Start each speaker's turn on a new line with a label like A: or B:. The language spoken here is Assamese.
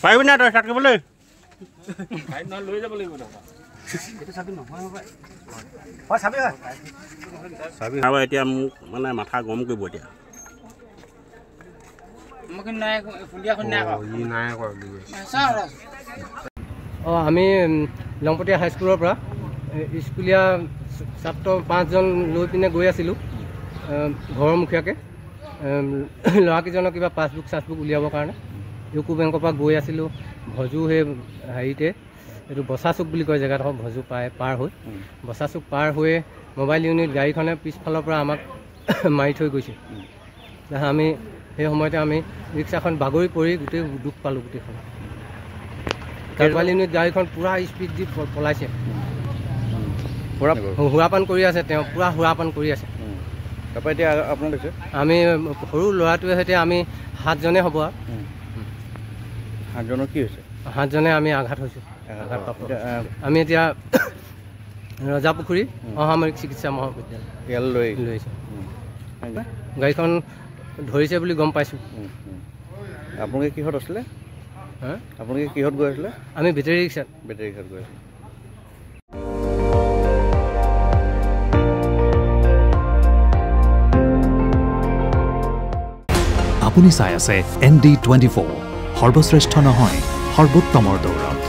A: পাৰিবি না তই ষ্টাৰ্ট কৰিবলৈ আৰু এতিয়া মোক মানে মাথা গৰম কৰিব এতিয়া
B: আমি লংপটীয়া হাইস্কুলৰ পৰা স্কুলীয়া ছাত্ৰ 5জন লৈ পিনে গৈ আছিলোঁ ঘৰৰ মুখীয়াকৈ ল'ৰাকেইজনৰ কিবা পাছবুক উলিয়াবৰ কাৰণে ইউকো বেংকৰ পৰা গৈ আছিলোঁ ভজু সেই হেৰিতে এইটো বচাচুক বুলি কয় জেগাডোখৰ ভজু পাৰ হৈ বচাচুক পাৰ হৈ মোবাইল ইউনিট গাড়ীখনে পিছফালৰ পৰা আমাক মাৰি থৈ গৈছে আমি সেই সময়তে আমি ৰিক্সাখন বাগৰি পৰি গোটেই দুখ পালোঁ গোটেইখন মোবাইল ইউনিট গাড়ীখন পূৰা স্পীড দি পলাইছে সুৰাপান কৰি আছে তেওঁ পূৰা সুৰাপান কৰি আছে
A: তাৰপৰা এতিয়া আপোনালোক
B: আমি সৰু ল'ৰাটোৱে সৈতে আমি 7জনে হ'ব আৰু
A: 7জনৰ কি হৈছে
B: 7জনে আমি আঘাত হৈছোঁ আমি এতিয়া ৰজাপুখুৰী অসামৰিক চিকিৎসা মহাবিদ্যালয়
A: ইয়ালৈ
B: লৈ আহিছোঁ গাড়ীখন ধৰিছে বুলি গম পাইছোঁ
A: আপোনালোকে কিহত আছিলে আপোনালোকে কিহত গৈ আছিলে
B: আমি বেটেৰী ৰিক্সাত
A: গৈ আছিলে
C: আপুনি চাই আছে ND24 সৰ্বশ্ৰেষ্ঠ নহয় সৰ্বোত্তমৰ দৌৰত